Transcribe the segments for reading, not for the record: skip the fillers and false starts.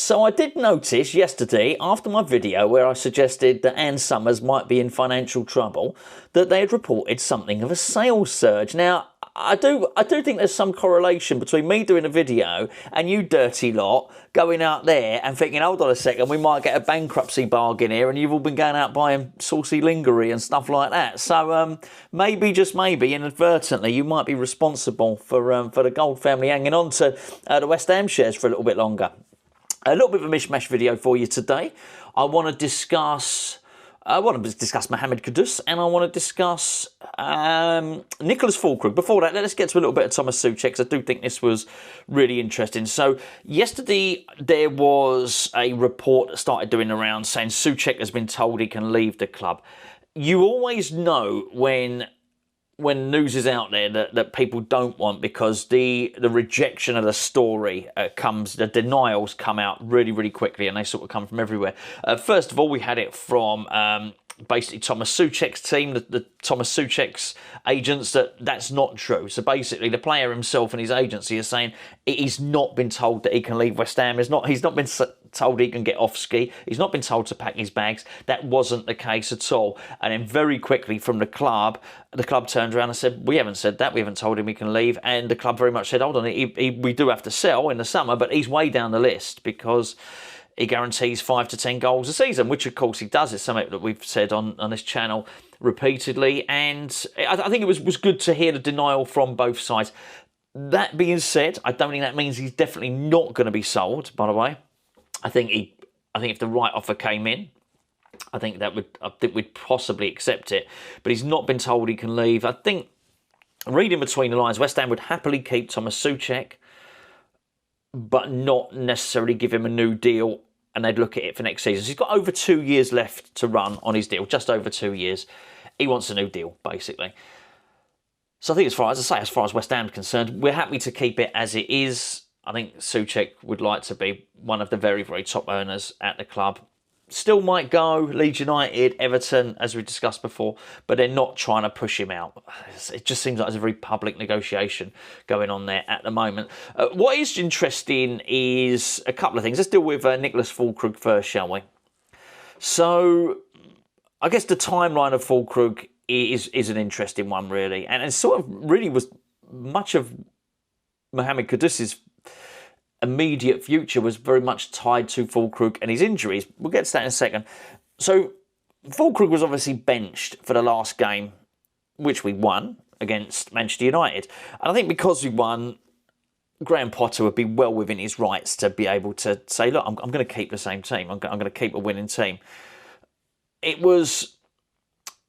So I did notice yesterday, after my video where I suggested that Ann Summers might be in financial trouble, that they had reported something of a sales surge. Now, I do think there's some correlation between me doing a video and you dirty lot going out there and thinking, hold on a second, we might get a bankruptcy bargain here, and you've all been going out buying saucy lingerie and stuff like that. So maybe, just maybe, inadvertently, you might be responsible for the Gold family hanging on to the West Ham shares for a little bit longer. A little bit of a mishmash video for you today. I want to discuss Mohammed Kudus, and I want to discuss Niclas Fullkrug. Before that, let's get to a little bit of Thomas Soucek, because I do think this was really interesting. So yesterday there was a report that started doing the rounds saying Soucek has been told he can leave the club. You always know when news is out there that people don't want, because the rejection of the story the denials come out really, really quickly, and they sort of come from everywhere. First of all, we had it from basically Thomas Soucek's team, the Thomas Soucek's agents, that's not true. So basically the player himself and his agency are saying he's not been told that he can leave West Ham. He's not been told he can get off ski. He's not been told to pack his bags. That wasn't the case at all. And then very quickly from the club turned around and said, we haven't said that. We haven't told him he can leave. And the club very much said, hold on, we do have to sell in the summer, but he's way down the list because he guarantees 5 to 10 goals a season, which of course he does. It's something that we've said on this channel repeatedly. And I think it was good to hear the denial from both sides. That being said, I don't think that means he's definitely not going to be sold, by the way. I think if the right offer came in, I think we'd possibly accept it. But he's not been told he can leave. I think, reading between the lines, West Ham would happily keep Thomas Soucek, but not necessarily give him a new deal, and they'd look at it for next season. So he's got over 2 years left to run on his deal, just over 2 years. He wants a new deal, basically. So I think as far as West Ham's concerned, we're happy to keep it as it is. I think Soucek would like to be one of the very, very top earners at the club. Still might go Leeds United, Everton, as we discussed before, but they're not trying to push him out. It just seems like there's a very public negotiation going on there at the moment. What is interesting is a couple of things. Let's deal with Niclas Fullkrug first, shall we? So I guess the timeline of Füllkrug is an interesting one, really. And it sort of really was much of Mohammed Kudus's immediate future was very much tied to Füllkrug and his injuries. We'll get to that in a second. So Füllkrug was obviously benched for the last game, which we won against Manchester United. And I think because we won, Graham Potter would be well within his rights to be able to say, look, I'm going to keep the same team. I'm going to keep a winning team.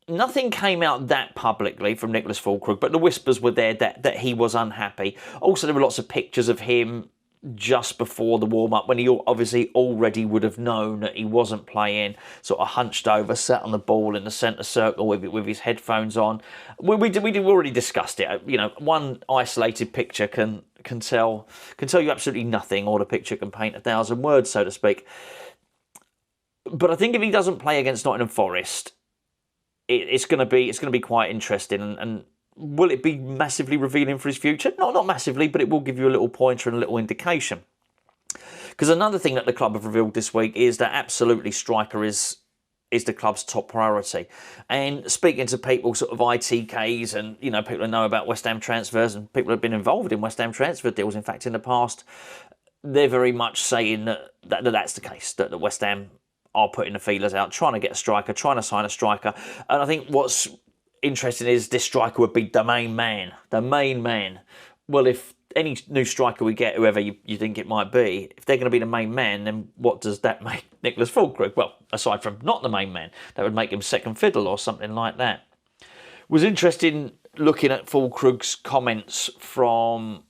Nothing came out that publicly from Niclas Fullkrug, but the whispers were there that he was unhappy. Also, there were lots of pictures of him just before the warm-up, when he obviously already would have known that he wasn't playing, sort of hunched over, sat on the ball in the centre circle with his headphones on. We already discussed it. You know, one isolated picture can tell you absolutely nothing, or the picture can paint 1,000 words, so to speak. But I think if he doesn't play against Nottingham Forest, it's going to be quite interesting. And will it be massively revealing for his future? Not massively, but it will give you a little pointer and a little indication. Because another thing that the club have revealed this week is that absolutely striker is the club's top priority. And speaking to people, sort of ITKs, and you know, people who know about West Ham transfers, and people who have been involved in West Ham transfer deals, in fact, in the past, they're very much saying that's the case, that the West Ham are putting the feelers out, trying to get a striker, trying to sign a striker. And I think what's interesting is this striker would be the main man. Well, if any new striker we get, whoever you think it might be, if they're going to be the main man, then what does that make Niclas Füllkrug? Well, aside from not the main man, that would make him second fiddle or something like that. It was interesting looking at Füllkrug's comments from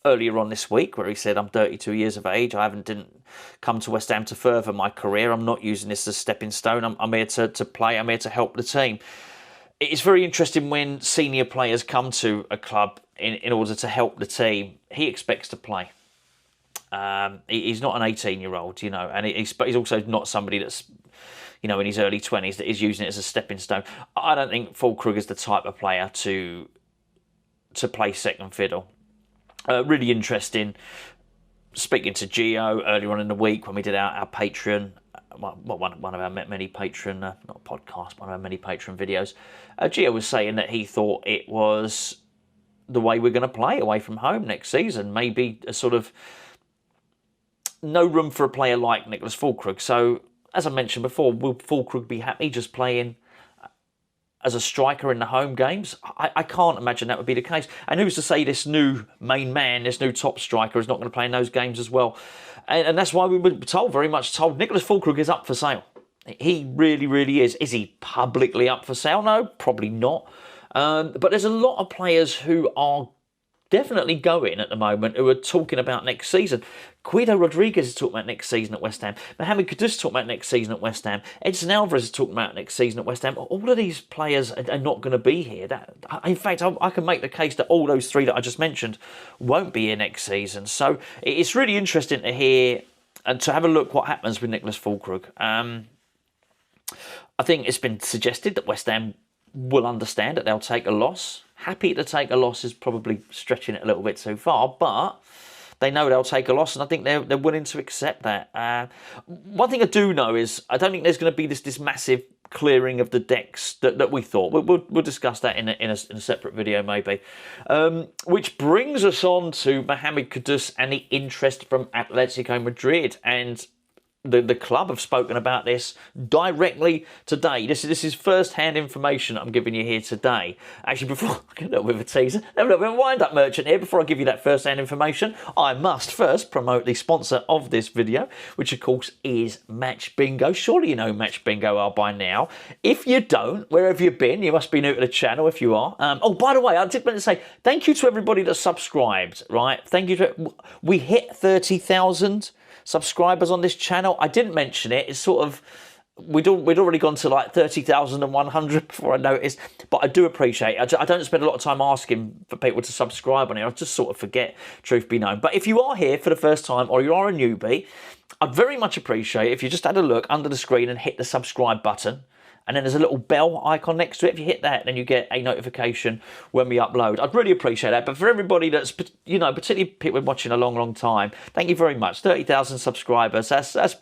earlier on this week, where he said, I'm 32 years of age, didn't come to West Ham to further my career, I'm not using this as a stepping stone, I'm here to play, I'm here to help the team. It's very interesting when senior players come to a club in order to help the team. He expects to play. He's not an 18-year-old, you know, and he's also not somebody that's, you know, in his early 20s that is using it as a stepping stone. I don't think Füllkrug is the type of player to play second fiddle. Really interesting speaking to Gio earlier on in the week when we did our Patreon, one of our many Patreon, not podcast, one of our many Patreon videos, Gio was saying that he thought it was the way we're going to play away from home next season. Maybe a sort of no room for a player like Niclas Fullkrug. So, as I mentioned before, will Fullkrug be happy just playing as a striker in the home games? I can't imagine that would be the case. And who's to say this new main man, this new top striker is not going to play in those games as well? And that's why we were told, very much told, Niclas Fullkrug is up for sale. He really, really is. Is he publicly up for sale? No, probably not. But there's a lot of players who are definitely going at the moment who are talking about next season. Guido Rodriguez is talking about next season at West Ham. Mohammed Kudus is talking about next season at West Ham. Edson Alvarez is talking about next season at West Ham. All of these players are not going to be here. In fact, I can make the case that all those three that I just mentioned won't be here next season. So it's really interesting to hear and to have a look what happens with Niclas Fullkrug. I think it's been suggested that West Ham will understand that they'll take a loss. Happy to take a loss is probably stretching it a little bit too far, but they know they'll take a loss, and I think they're willing to accept that. One thing I do know is I don't think there's going to be this massive clearing of the decks that we thought. We'll discuss that in a separate video maybe. Which brings us on to Mohammed Kudus and the interest from Atlético Madrid. And the club have spoken about this directly today. This is first-hand information I'm giving you here today. Actually, before I get a little bit of a teaser, a little bit of a wind-up merchant here. Before I give you that first-hand information, I must first promote the sponsor of this video, which of course is Match Bingo. Surely you know Match Bingo are by now. If you don't, where have you been? You must be new to the channel if you are. Oh, by the way, I did want to say thank you to everybody that subscribed. Right, thank you to. We hit 30,000 subscribers on this channel. I didn't mention it. It's sort of we'd already gone to like 30,100 before I noticed, but I do appreciate it. I don't spend a lot of time asking for people to subscribe on it. I just sort of forget, truth be known. But if you are here for the first time or you are a newbie, I'd very much appreciate it if you just had a look under the screen and hit the subscribe button. And then there's a little bell icon next to it. If you hit that, then you get a notification when we upload. I'd really appreciate that. But for everybody that's, particularly people watching a long time, thank you very much. 30,000 subscribers. That's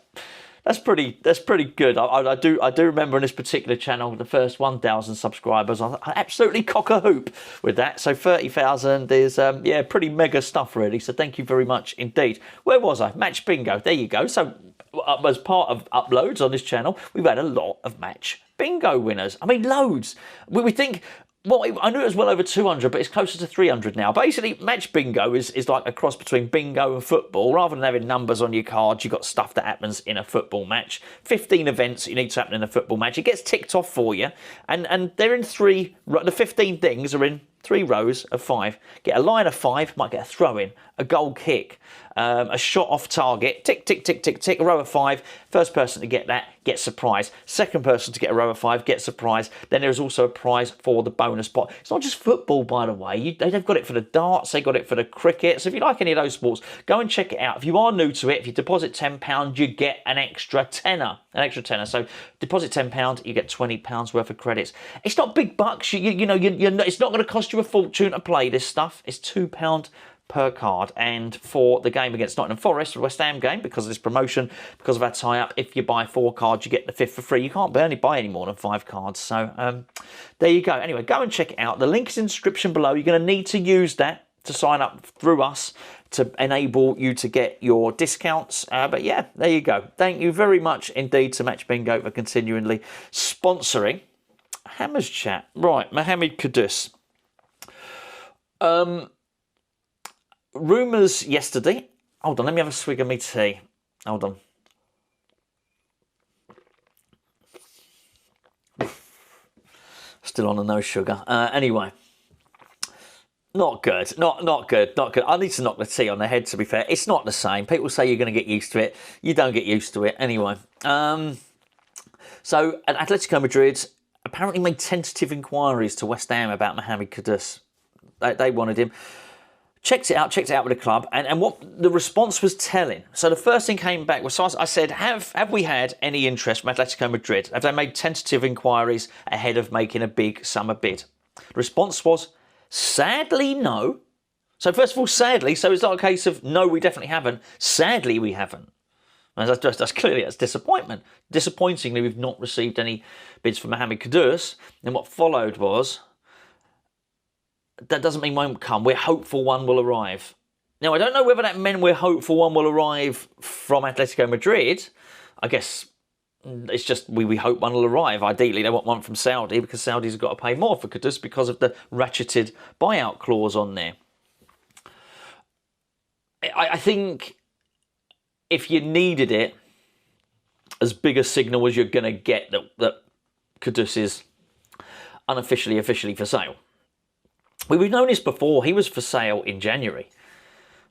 pretty good. I do remember in this particular channel, the first 1,000 subscribers, I absolutely cock a hoop with that. So 30,000 is pretty mega stuff really. So thank you very much indeed. Where was I? Match Bingo. There you go. So as part of uploads on this channel, we've had a lot of Match Bingo winners. I mean, loads. We think. Well, I knew it was well over 200, but it's closer to 300 now. Basically, Match Bingo is like a cross between bingo and football. Rather than having numbers on your cards, you've got stuff that happens in a football match. 15 events you need to happen in a football match. It gets ticked off for you. And they're in the 15 things are in 3 rows of 5. Get a line of 5, might get a throw-in, a goal kick, a shot off target, tick, tick, tick, tick, tick, a row of 5. First person to get that gets a prize. Second person to get a row of 5 gets a prize. Then there's also a prize for the bonus pot. It's not just football, by the way. They've got it for the darts, they've got it for the cricket. So if you like any of those sports, go and check it out. If you are new to it, if you deposit £10, you get an extra tenner. So deposit £10, you get £20 worth of credits. It's not big bucks. It's not going to cost you a fortune to play this stuff. It's £2 per card. And for the game against Nottingham Forest, the West Ham game, because of this promotion, because of our tie-up, if you buy 4 cards, you get the 5th for free. You can't only buy any more than 5 cards. So there you go. Anyway, go and check it out. The link is in the description below. You're going to need to use that to sign up through us to enable you to get your discounts. But yeah, there you go. Thank you very much indeed to Match Bingo for continually sponsoring Hammers Chat. Right, Mohammed Kudus. Rumours yesterday. Hold on, let me have a swig of my tea. Hold on. Still on a no sugar. Anyway. Not good. Not good. I need to knock the tea on the head, to be fair. It's not the same. People say you're going to get used to it. You don't get used to it. Anyway. So, Atlético Madrid apparently made tentative inquiries to West Ham about Mohammed Kudus. They wanted him. Checked it out with the club, and what the response was telling. So the first thing came back was, so I said, have we had any interest from Atlético Madrid? Have they made tentative inquiries ahead of making a big summer bid? The response was, sadly, no. So first of all, sadly, so it's not a case of, no, we definitely haven't. Sadly, we haven't. And that's clearly, that's disappointment. Disappointingly, we've not received any bids for Mohammed Kudus. And what followed was, that doesn't mean one won't come. We're hopeful one will arrive. Now, I don't know whether that meant we're hopeful one will arrive from Atletico Madrid. I guess it's just we hope one will arrive. Ideally, they want one from Saudi because Saudi's got to pay more for Kudus because of the ratcheted buyout clause on there. I think if you needed it, as big a signal as you're going to get that Kudus is unofficially, officially for sale. We've known this before. He was for sale in January.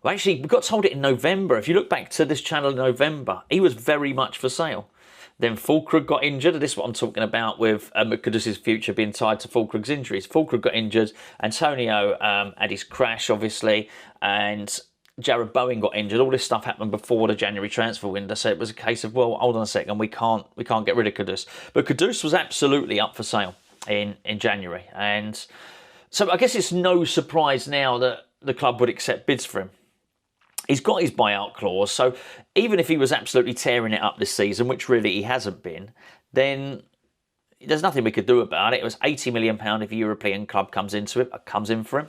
Well, actually, we got told it in November. If you look back to this channel in November, he was very much for sale. Then Füllkrug got injured. This is what I'm talking about with Kudus' future being tied to Füllkrug's injuries. Füllkrug got injured. Antonio had his crash, obviously, and Jared Bowen got injured. All this stuff happened before the January transfer window, so it was a case of, well, hold on a second, we can't get rid of Kudus. But Kudus was absolutely up for sale in January, and so I guess it's no surprise now that the club would accept bids for him. He's got his buyout clause, so even if he was absolutely tearing it up this season, which really he hasn't been, then there's nothing we could do about it. It was £80 million if a European club comes in for him.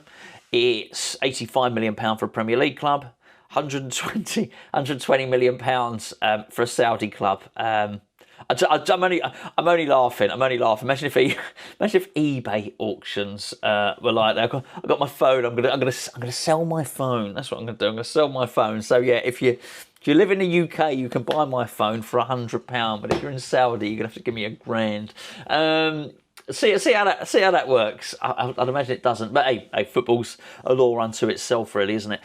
It's £85 million for a Premier League club, £120 million for a Saudi club. I'm only laughing. Imagine if eBay auctions were like that. I've got my phone. I'm gonna sell my phone. That's what I'm gonna do. I'm gonna sell my phone. So yeah, if you live in the UK, you can buy my phone for £100. But if you're in Saudi, you're gonna have to give me £1,000. See how that works. I'd imagine it doesn't. But hey, football's a law unto itself, really, isn't it?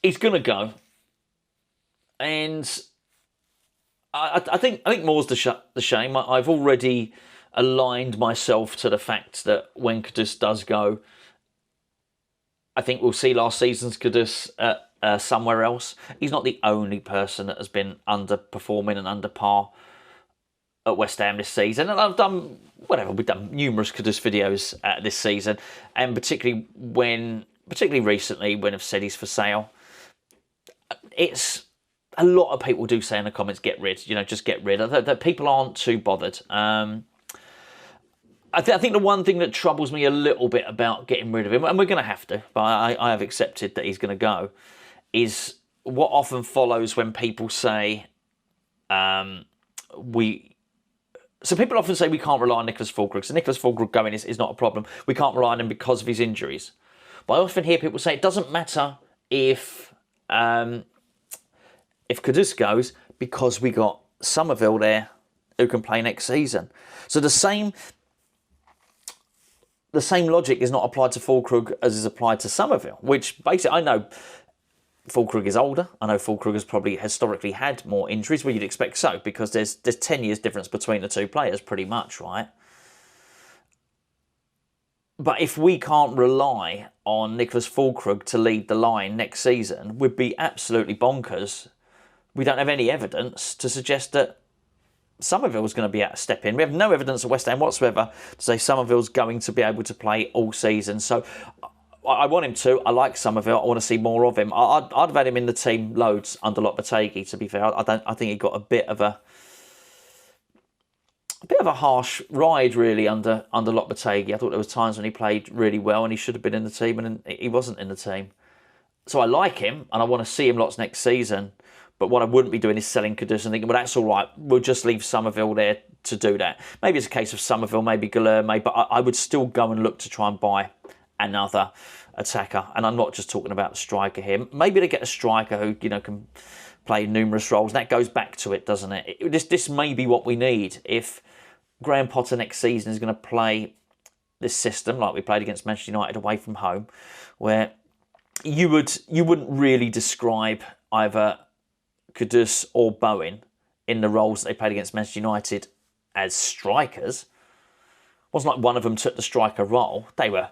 He's gonna go, and I think more's the shame. I've already aligned myself to the fact that when Kudus does go, I think we'll see last season's Kudus somewhere else. He's not the only person that has been underperforming and under par at West Ham this season, and we've done numerous Kudus videos this season, and particularly recently when I've said he's for sale. It's a lot of people do say in the comments, get rid, just get rid. That people aren't too bothered. I think the one thing that troubles me a little bit about getting rid of him, and we're going to have to, but I have accepted that he's going to go, is what often follows when people say So people often say we can't rely on Niclas Fullkrug. So Niclas Fullkrug going is not a problem. We can't rely on him because of his injuries. But I often hear people say it doesn't matter if Kudus goes because we got Somerville there who can play next season. So the same logic is not applied to Füllkrug as is applied to Somerville, which basically I know Füllkrug is older. I know Füllkrug has probably historically had more injuries. Well, you'd expect so because there's 10 years difference between the two players pretty much, right? But if we can't rely on Niclas Füllkrug to lead the line next season, we'd be absolutely bonkers. We don't have any evidence to suggest that Somerville's going to be able to step in. We have no evidence at West Ham whatsoever to say Somerville's going to be able to play all season. So I want him to. I like Somerville. I want to see more of him. I'd have had him in the team loads under Lopetegui, to be fair. I think he got a bit of a harsh ride, really, under Lopetegui. I thought there was times when he played really well and he should have been in the team and he wasn't in the team. So I like him and I want to see him lots next season. But what I wouldn't be doing is selling Kudus and thinking, well, that's all right. We'll just leave Somerville there to do that. Maybe it's a case of Somerville, maybe Guilherme, but I would still go and look to try and buy another attacker. And I'm not just talking about the striker here. Maybe they get a striker who, can play numerous roles. And that goes back to it, doesn't it? This may be what we need. If Graham Potter next season is going to play this system like we played against Manchester United away from home, where you wouldn't really describe either Kudus or Bowen in the roles that they played against Manchester United as strikers. It wasn't like one of them took the striker role. They were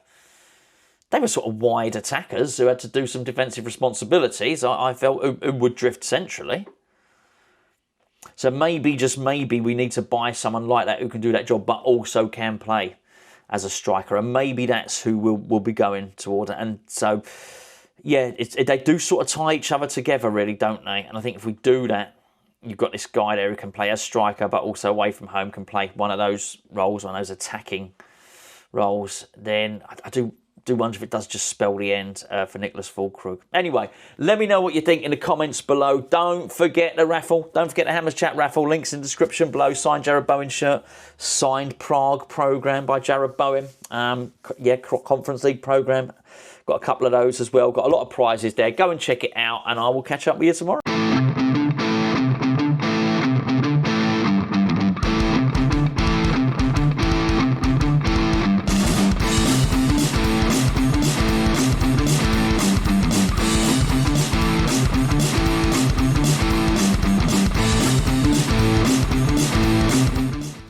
sort of wide attackers who had to do some defensive responsibilities, I felt, who would drift centrally. So maybe, just maybe, we need to buy someone like that who can do that job but also can play. as a striker, and maybe that's who we'll be going toward. And so, yeah, they do sort of tie each other together, really, don't they? And I think if we do that, you've got this guy there who can play as striker, but also away from home can play one of those roles, one of those attacking roles. Then I do wonder if it does just spell the end for Niclas Fullkrug. Anyway, let me know what you think in the comments below. Don't forget the raffle. Don't forget the Hammers Chat raffle. Links in the description below. Signed Jarrod Bowen shirt. Signed Prague programme by Jarrod Bowen. Yeah, Conference League programme. Got a couple of those as well. Got a lot of prizes there. Go and check it out, and I will catch up with you tomorrow.